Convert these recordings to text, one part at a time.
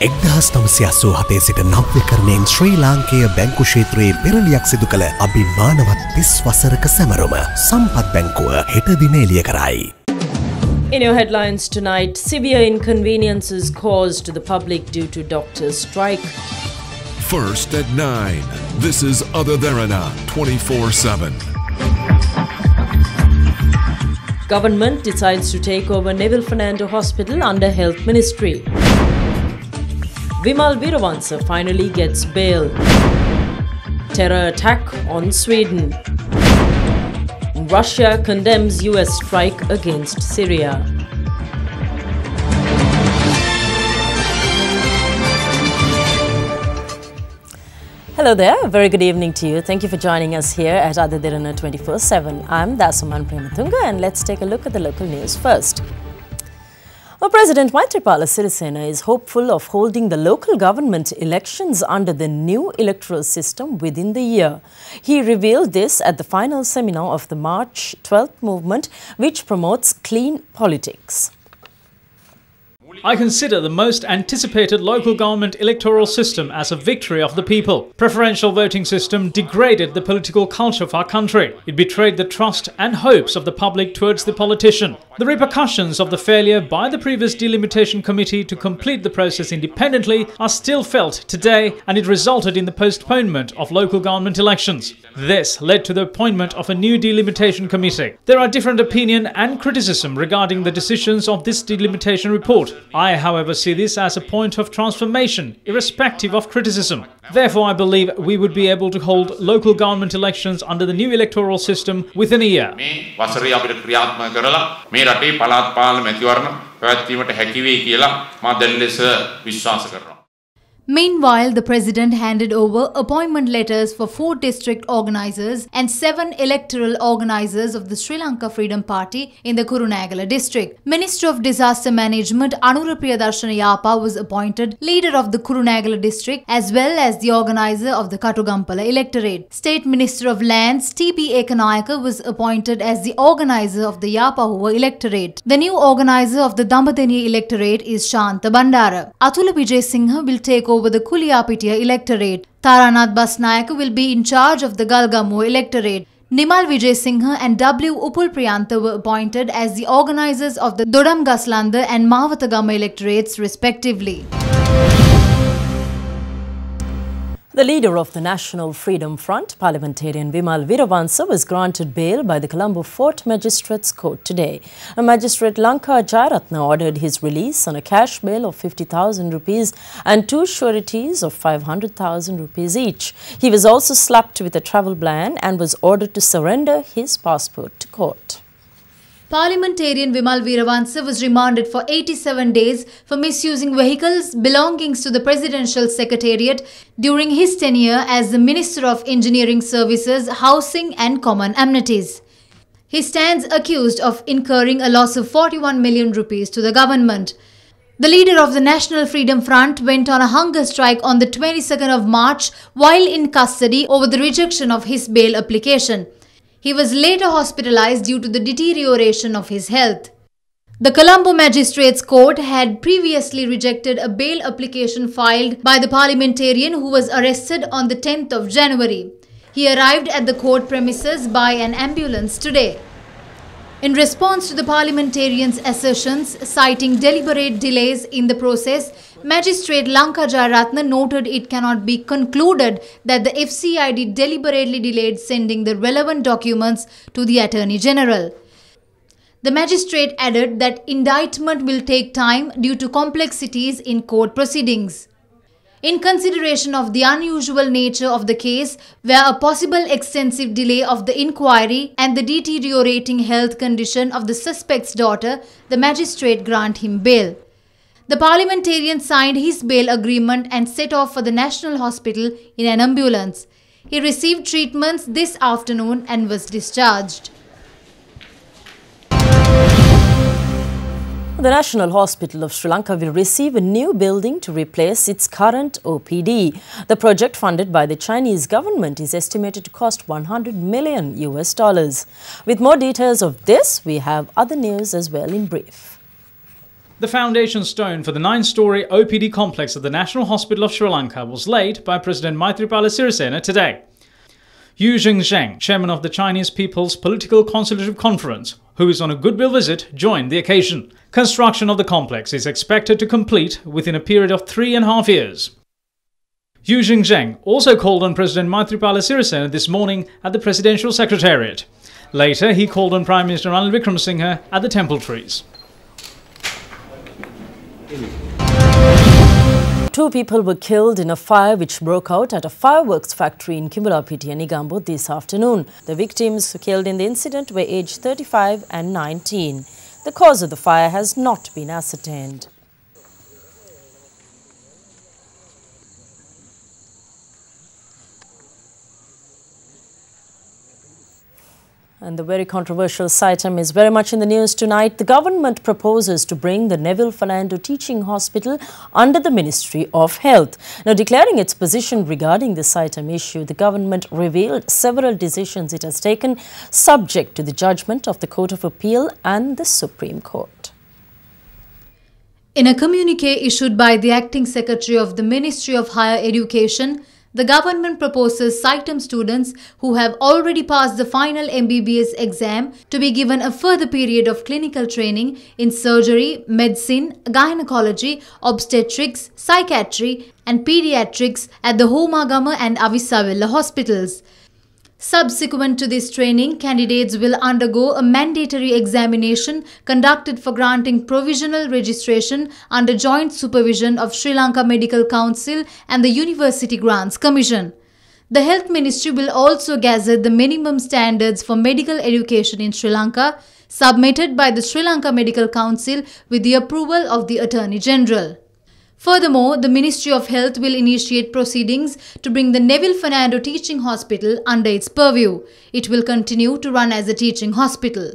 1987 සිට නව්‍යකරණයෙන් ශ්‍රී ලාංකේය බැංකු ක්ෂේත්‍රයේ පෙරලියක් සිදු කළ අභිමානවත් 30 වසරක සැමරුම සම්පත් බැංකුව හෙට දින එළිය කරයි. In your headlines tonight, severe inconveniences caused to the public due to doctors' strike. First at 9. This is Other Derana 24/7. Government decides to take over Neville Fernando Hospital under Health Ministry. Vimal Veeravansa finally gets bail. Terror attack on Sweden. Russia condemns US strike against Syria. Hello there, a very good evening to you. Thank you for joining us here at Other Derana 24/7. I'm Dasuman Premathunga and let's take a look at the local news first. Well, President Maithripala Sirisena is hopeful of holding the local government elections under the new electoral system within the year. He revealed this at the final seminar of the March 12th movement, which promotes clean politics. I consider the most anticipated local government electoral system as a victory of the people. Preferential voting system degraded the political culture of our country. It betrayed the trust and hopes of the public towards the politician. The repercussions of the failure by the previous delimitation committee to complete the process independently are still felt today, and it resulted in the postponement of local government elections. This led to the appointment of a new delimitation committee. There are different opinion and criticism regarding the decisions of this delimitation report. I, however, see this as a point of transformation, irrespective of criticism. Therefore, I believe we would be able to hold local government elections under the new electoral system within a year. වසරේ අපිට ක්‍රියාත්මක කරලා මේ රටේ පළාත් පාලන මැතිවරණ පැවැත්වීමට හැකි වෙයි කියලා මා දැන් ලෙස විශ්වාස කරනවා. Meanwhile, the president handed over appointment letters for 4 district organisers and 7 electoral organisers of the Sri Lanka Freedom Party in the Kurunegala district. Minister of Disaster Management Anura Priyadarshana Yapa was appointed leader of the Kurunegala district as well as the organiser of the Katugampala electorate. State Minister of Lands T.P. Ekanayaka was appointed as the organiser of the Yapahuwa electorate. The new organiser of the Dambadeniya electorate is Shanta Bandara. Atula Vijayasinghe will take over the Kuliyapitiya electorate. Taranath Basnayaka will be in charge of the Galgamuwa electorate. Nimal Vijayasinghe and W. Upul Priyantha were appointed as the organisers of the Dodam Gaslanda and Mavatagama electorates respectively. The leader of the National Freedom Front, parliamentarian Vimal Veeravansa, was granted bail by the Colombo Fort Magistrates Court today. A magistrate Lanka Jayaratna ordered his release on a cash bail of 50,000 rupees and 2 sureties of 500,000 rupees each. He was also slapped with a travel ban and was ordered to surrender his passport to court. Parliamentarian Vimal Veeravansa was remanded for 87 days for misusing vehicles belonging to the Presidential Secretariat during his tenure as the Minister of Engineering Services, Housing and Common Amenities. He stands accused of incurring a loss of 41 million rupees to the government. The leader of the National Freedom Front went on a hunger strike on the 22nd of March while in custody over the rejection of his bail application. He was later hospitalized due to the deterioration of his health. The Colombo Magistrates Court had previously rejected a bail application filed by the parliamentarian who was arrested on the 10th of January. He arrived at the court premises by an ambulance today. In response to the parliamentarian's assertions, citing deliberate delays in the process, Magistrate Lanka Jayaratna noted it cannot be concluded that the FCID deliberately delayed sending the relevant documents to the Attorney General. The magistrate added that indictment will take time due to complexities in court proceedings. In consideration of the unusual nature of the case, where a possible extensive delay of the inquiry and the deteriorating health condition of the suspect's daughter, the magistrate granted him bail. The parliamentarian signed his bail agreement and set off for the National Hospital in an ambulance. He received treatments this afternoon and was discharged. The National Hospital of Sri Lanka will receive a new building to replace its current OPD. The project, funded by the Chinese government, is estimated to cost $100 million. With more details of this, we have other news as well in brief. The foundation stone for the 9-storey OPD complex at the National Hospital of Sri Lanka was laid by President Maithripala Sirisena today. Yu Zhengzheng, chairman of the Chinese People's Political Consultative Conference, who is on a goodwill visit, joined the occasion. Construction of the complex is expected to complete within a period of 3.5 years. Yu Zhengzheng also called on President Maithripala Sirisena this morning at the Presidential Secretariat. Later, he called on Prime Minister Ranil Wickremesinghe at the Temple Trees. 2 people were killed in a fire which broke out at a fireworks factory in Kimbalapitiya, Negombo this afternoon. The victims killed in the incident were aged 35 and 19. The cause of the fire has not been ascertained. And the very controversial item is very much in the news tonight. The government proposes to bring the Neville Fernando Teaching Hospital under the Ministry of Health. Now, declaring its position regarding this item issue, the government revealed several decisions it has taken subject to the judgment of the Court of Appeal and the Supreme Court. In a communique issued by the Acting Secretary of the Ministry of Higher Education, the government proposes CITEM students who have already passed the final MBBS exam to be given a further period of clinical training in surgery, medicine, gynecology, obstetrics, psychiatry and pediatrics at the Homagama and Avisavilla hospitals. Subsequent to this training, candidates will undergo a mandatory examination conducted for granting provisional registration under joint supervision of Sri Lanka Medical Council and the University Grants Commission. The Health Ministry will also gazette the minimum standards for medical education in Sri Lanka, submitted by the Sri Lanka Medical Council with the approval of the Attorney General. Furthermore, the Ministry of Health will initiate proceedings to bring the Neville Fernando Teaching Hospital under its purview. It will continue to run as a teaching hospital.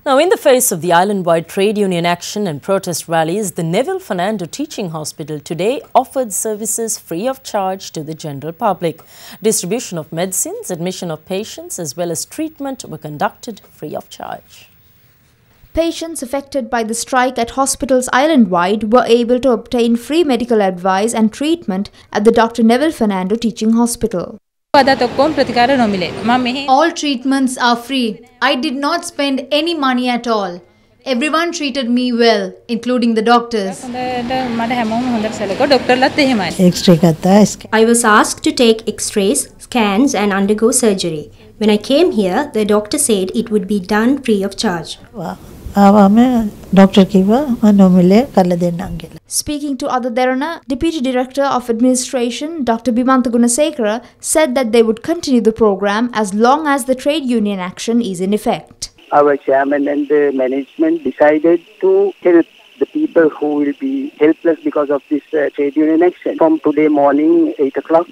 Now, in the face of the island-wide trade union action and protest rallies, the Neville Fernando Teaching Hospital today offered services free of charge to the general public. Distribution of medicines, admission of patients as well as treatment were conducted free of charge. Patients affected by the strike at hospitals island-wide were able to obtain free medical advice and treatment at the Dr. Neville Fernando Teaching Hospital. All treatments are free. I did not spend any money at all. Everyone treated me well, including the doctors. I was asked to take x-rays, scans and undergo surgery. When I came here, the doctor said it would be done free of charge. Speaking to Ada Derana, Deputy Director of Administration Dr. Bimantha Gunasekara said that they would continue the program as long as the trade union action is in effect. Our chairman and the management decided to help the people who will be helpless because of this trade union action. From today morning, 8 o'clock,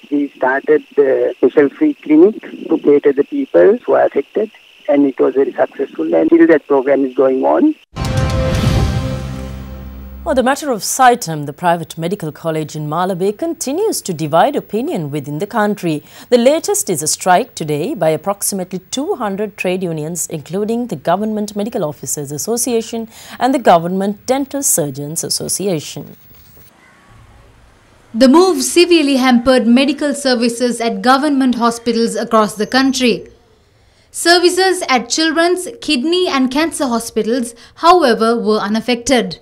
we started the special free clinic to cater the people who are affected. And it was very successful, and still that program is going on. Well, the matter of CITEM, the private medical college in Malabar, continues to divide opinion within the country. The latest is a strike today by approximately 200 trade unions, including the Government Medical Officers Association and the Government Dental Surgeons Association. The move severely hampered medical services at government hospitals across the country. Services at children's, kidney and cancer hospitals, however, were unaffected.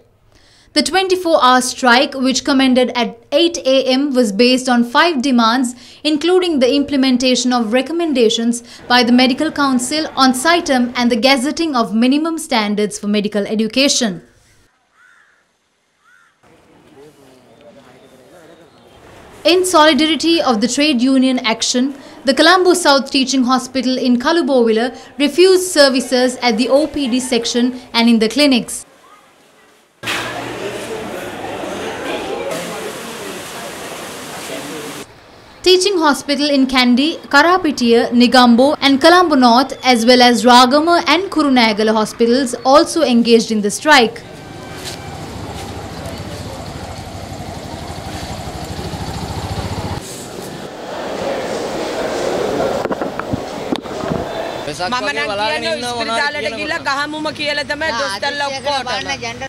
The 24-hour strike, which commenced at 8 a.m., was based on 5 demands, including the implementation of recommendations by the Medical Council on CITEM and the gazetting of minimum standards for medical education. In solidarity of the trade union action, the Colombo South Teaching Hospital in Kalubowila refused services at the OPD section and in the clinics. Teaching hospital in Kandy, Karapitiya, Negombo and Colombo North as well as Ragama and Kurunegala hospitals also engaged in the strike.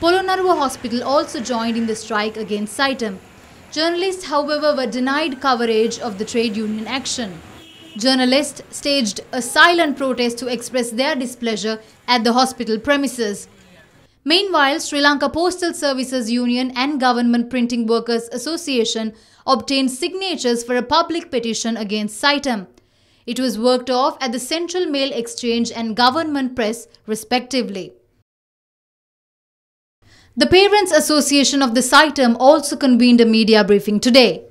Polonnaruwa Hospital also joined in the strike against Saitam. Journalists, however, were denied coverage of the trade union action. Journalists staged a silent protest to express their displeasure at the hospital premises. Meanwhile, Sri Lanka Postal Services Union and Government Printing Workers Association obtained signatures for a public petition against Saitam. It was worked off at the Central Mail Exchange and Government Press, respectively. The Parents Association of the Saitam also convened a media briefing today.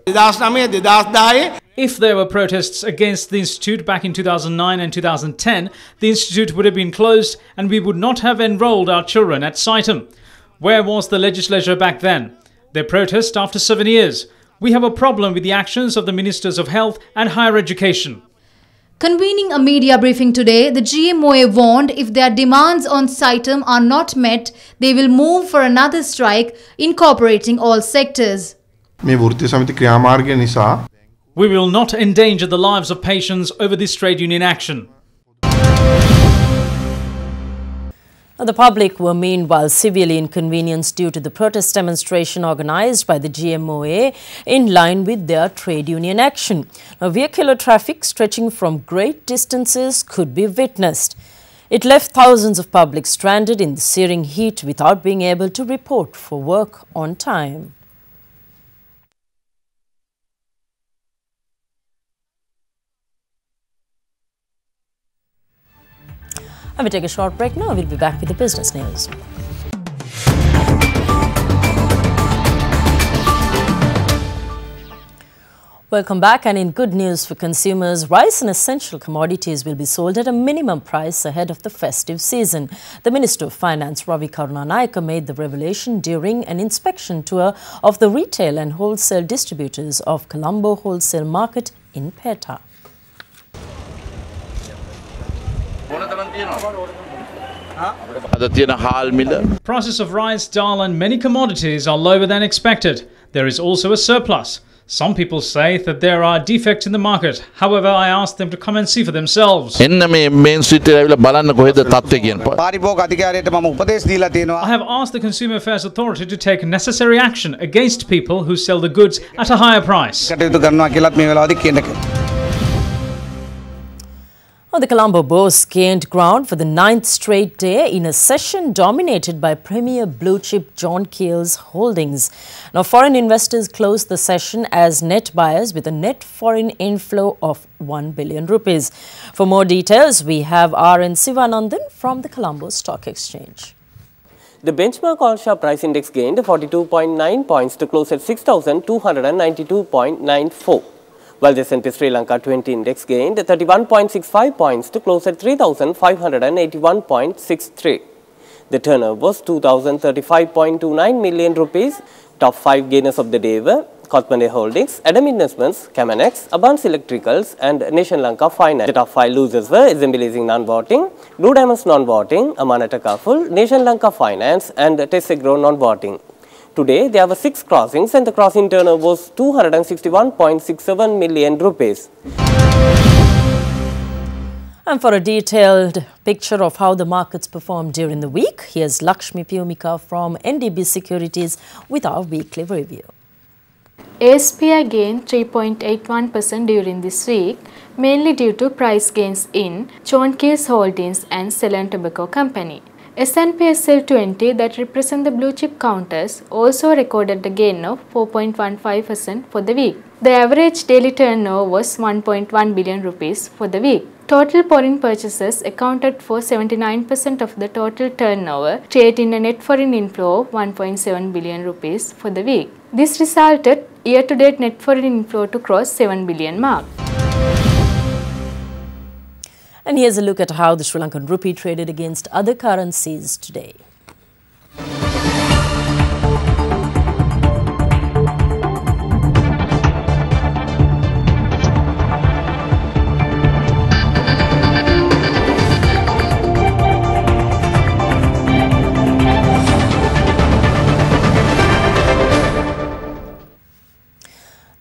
If there were protests against the institute back in 2009 and 2010, the institute would have been closed and we would not have enrolled our children at Saitam. Where was the legislature back then? They protest after 7 years. We have a problem with the actions of the Ministers of Health and Higher Education. Convening a media briefing today, the GMOA warned if their demands on Saitam are not met, they will move for another strike incorporating all sectors. We will not endanger the lives of patients over this trade union action. The public were meanwhile severely inconvenienced due to the protest demonstration organised by the GMOA in line with their trade union action. Now, vehicular traffic stretching from great distances could be witnessed. It left thousands of public stranded in the searing heat without being able to report for work on time. And we take a short break now. We'll be back with the business news. Welcome back, and in good news for consumers, rice and essential commodities will be sold at a minimum price ahead of the festive season. The Minister of Finance, Ravi Karunanayake, made the revelation during an inspection tour of the retail and wholesale distributors of Colombo Wholesale Market in Peta. Prices of rice, dal and many commodities are lower than expected. There is also a surplus. Some people say that there are defects in the market. However, I asked them to come and see for themselves. I have asked the Consumer Affairs Authority to take necessary action against people who sell the goods at a higher price. The Colombo Bourse gained ground for the 9th straight day in a session dominated by premier blue chip John Keel's holdings. Now, foreign investors closed the session as net buyers with a net foreign inflow of 1 billion rupees. For more details, we have R.N. Sivanandan from the Colombo Stock Exchange. The benchmark all-share price index gained 42.9 points to close at 6,292.94. While the S&P Sri Lanka 20 index gained 31.65 points to close at 3,581.63. The turnover was 2,035.29 million rupees. Top 5 gainers of the day were Cosmande Holdings, Adam Investments, Camanex, Abans Electricals and Nation Lanka Finance. The top 5 losers were SM Leasing non-voting, Blue Diamonds non-voting, Amanata Kaful, Nation Lanka Finance and Tessagro non-voting. Today, there were 6 crossings and the crossing turnover was 261.67 million rupees. And for a detailed picture of how the markets performed during the week, here's Lakshmi Pyumika from NDB Securities with our weekly review. ASPI gained 3.81% during this week, mainly due to price gains in John Keel's Holdings and Ceylon Tobacco Company. S&P SL 20 that represent the blue chip counters also recorded a gain of 4.15% for the week. The average daily turnover was 1.1 billion rupees for the week. Total foreign purchases accounted for 79% of the total turnover, creating a net foreign inflow of 1.7 billion rupees for the week. This resulted year-to-date net foreign inflow to cross 7 billion mark. And here's a look at how the Sri Lankan rupee traded against other currencies today.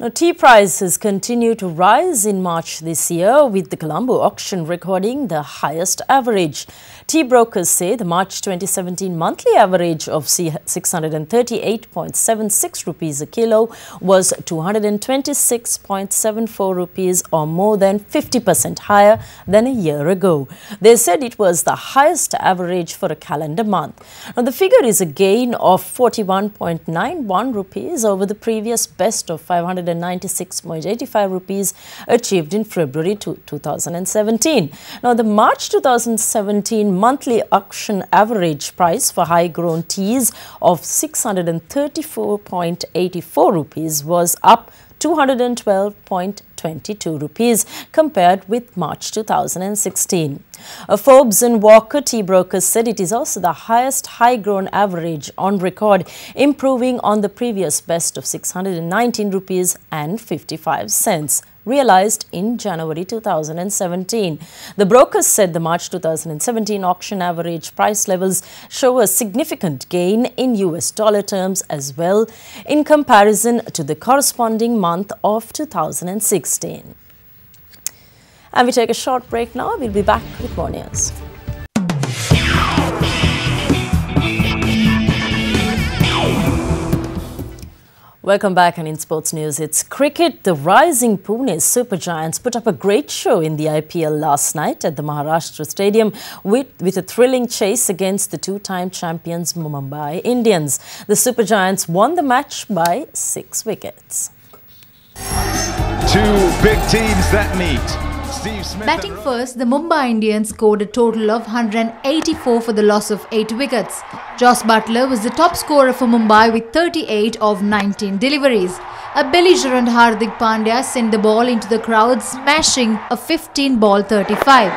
Now, tea prices continue to rise in March this year, with the Colombo auction recording the highest average. Tea brokers say the March 2017 monthly average of 638.76 rupees a kilo was 226.74 rupees, or more than 50% higher than a year ago. They said it was the highest average for a calendar month. Now, the figure is a gain of 41.91 rupees over the previous best of 596.85 rupees achieved in February 2017. Now, the March 2017 monthly auction average price for high-grown teas of 634.84 rupees was up 212.22 rupees compared with March 2016. Forbes and Walker tea brokers said it is also the highest high-grown average on record, improving on the previous best of 619 rupees and 55 cents. Realized in January 2017. The brokers said the March 2017 auction average price levels show a significant gain in US dollar terms as well in comparison to the corresponding month of 2016. And we take a short break now. We'll be back with more news. Welcome back, and in sports news, it's cricket. The rising Pune Super Giants put up a great show in the IPL last night at the Maharashtra Stadium with a thrilling chase against the two-time champions Mumbai Indians. The Super Giants won the match by 6 wickets. Two big teams that meet. Steve Smith. Batting first, the Mumbai Indians scored a total of 184 for the loss of 8 wickets. Joss Butler was the top scorer for Mumbai with 38 of 19 deliveries. A belligerent Hardik Pandya sent the ball into the crowd, smashing a 15-ball 35.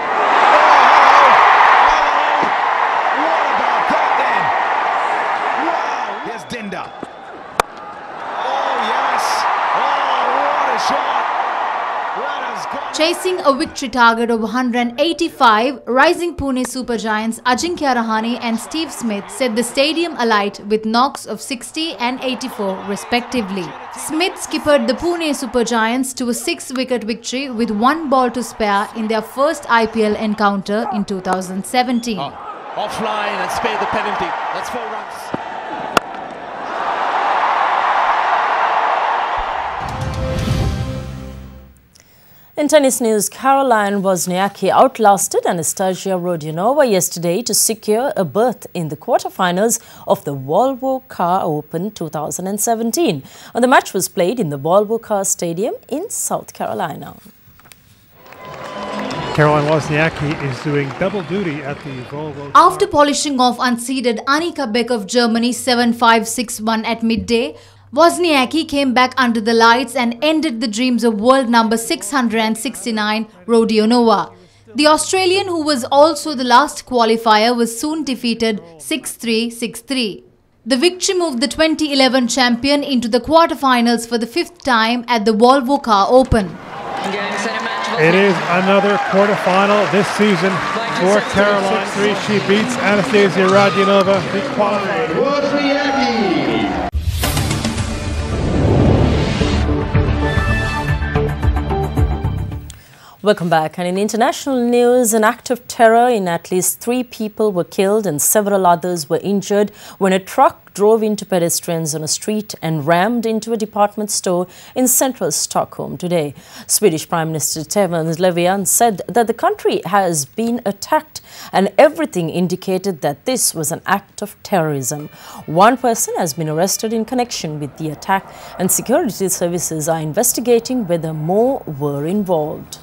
Chasing a victory target of 185, rising Pune Super Giants Ajinkya Rahane and Steve Smith set the stadium alight with knocks of 60 and 84 respectively. Smith skippered the Pune Super Giants to a 6-wicket victory with 1 ball to spare in their first IPL encounter in 2017. Offline and spared the penalty. That's 4 runs. In tennis news, Caroline Wozniacki outlasted Anastasia Rodionova yesterday to secure a berth in the quarterfinals of the Volvo Car Open 2017. The match was played in the Volvo Car Stadium in South Carolina. Caroline Wozniacki is doing double duty at the Volvo. After polishing off unseeded Annika Beck of Germany 7-5-6-1 at midday, Wozniacki came back under the lights and ended the dreams of world number 669, Rodionova. The Australian, who was also the last qualifier, was soon defeated 6-3, 6-3. The victory moved the 2011 champion into the quarterfinals for the 5th time at the Volvo Car Open. It is another quarterfinal this season for Caroline. 6-3, she beats Anastasia Rodionova, the qualifier. Welcome back. And in international news, an act of terror in at least 3 people were killed and several others were injured when a truck drove into pedestrians on a street and rammed into a department store in central Stockholm today. Swedish Prime Minister Stefan Löfven said that the country has been attacked and everything indicated that this was an act of terrorism. 1 person has been arrested in connection with the attack and security services are investigating whether more were involved.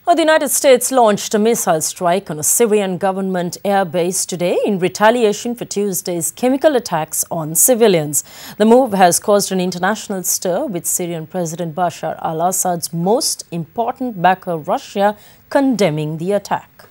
The United States launched a missile strike on a Syrian government air base today in retaliation for Tuesday's chemical attacks on civilians. The move has caused an international stir, with Syrian President Bashar al-Assad's most important backer, Russia, condemning the attack.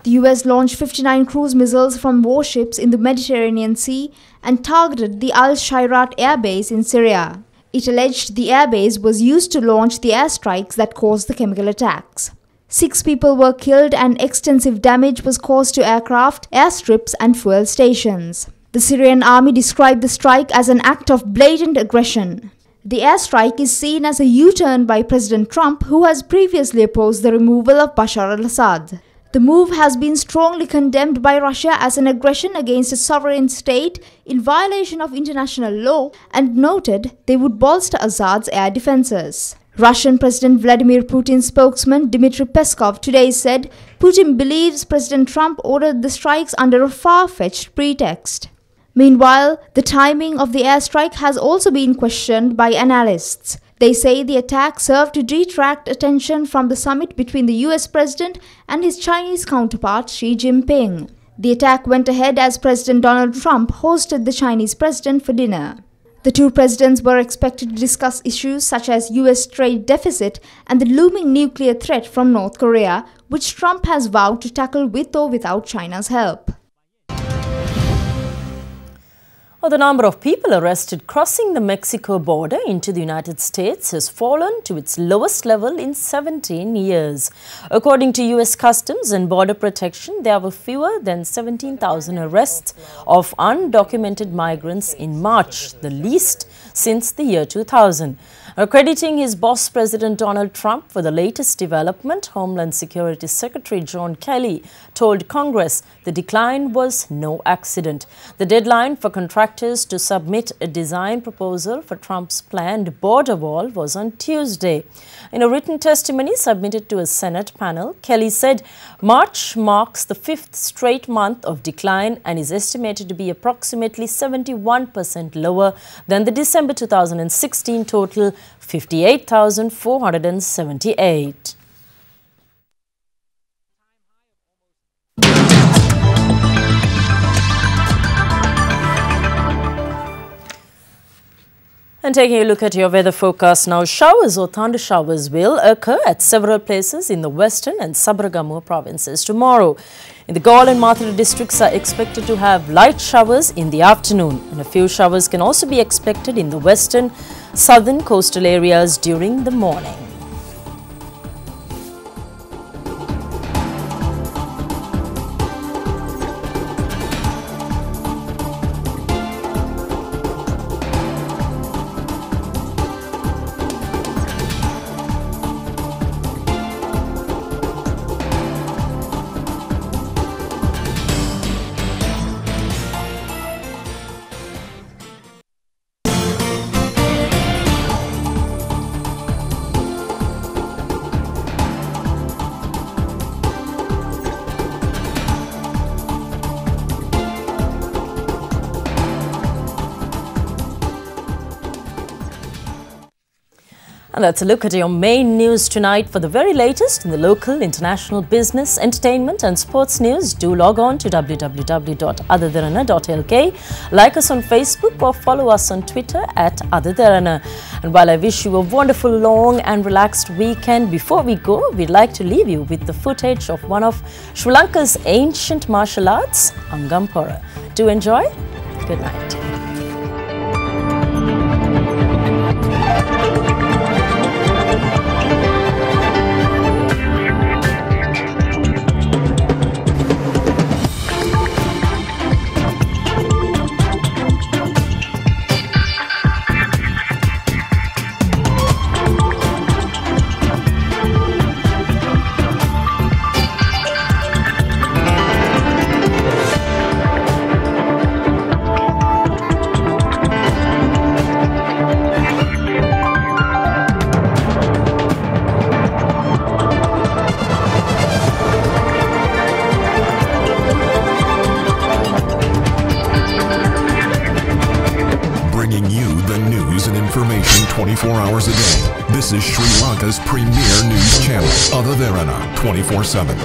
The US launched 59 cruise missiles from warships in the Mediterranean Sea and targeted the Al-Shairat airbase in Syria. It alleged the airbase was used to launch the airstrikes that caused the chemical attacks. 6 people were killed and extensive damage was caused to aircraft, airstrips and fuel stations. The Syrian army described the strike as an act of blatant aggression. The airstrike is seen as a U-turn by President Trump, who has previously opposed the removal of Bashar al-Assad. The move has been strongly condemned by Russia as an aggression against a sovereign state in violation of international law and noted they would bolster Assad's air defenses. Russian President Vladimir Putin's spokesman Dmitry Peskov today said Putin believes President Trump ordered the strikes under a far-fetched pretext. Meanwhile, the timing of the airstrike has also been questioned by analysts. They say the attack served to detract attention from the summit between the US president and his Chinese counterpart Xi Jinping. The attack went ahead as President Donald Trump hosted the Chinese president for dinner. The two presidents were expected to discuss issues such as US trade deficit and the looming nuclear threat from North Korea, which Trump has vowed to tackle with or without China's help. Well, the number of people arrested crossing the Mexico border into the United States has fallen to its lowest level in 17 years. According to US Customs and Border Protection, there were fewer than 17,000 arrests of undocumented migrants in March, the least since the year 2000. Crediting his boss, President Donald Trump, for the latest development, Homeland Security Secretary John Kelly told Congress the decline was no accident. The deadline for contractors to submit a design proposal for Trump's planned border wall was on Tuesday. In a written testimony submitted to a Senate panel, Kelly said March marks the 5th straight month of decline and is estimated to be approximately 71% lower than the December 2016 total, 58,478. And taking a look at your weather forecast now, showers or thunder showers will occur at several places in the western and Sabaragamuwa provinces tomorrow. In the Galle and Mathura districts are expected to have light showers in the afternoon, and a few showers can also be expected in the western, southern coastal areas during the morning. And that's a look at your main news tonight. For the very latest in the local, international, business, entertainment and sports news, do log on to www.otherderana.lk, like us on Facebook or follow us on Twitter at otherderana. And while I wish you a wonderful, long and relaxed weekend, before we go, we'd like to leave you with the footage of one of Sri Lanka's ancient martial arts, Angampora. Do enjoy. Good night. Information 24 hours a day. This is Sri Lanka's premier news channel, Other Derana, 24/7.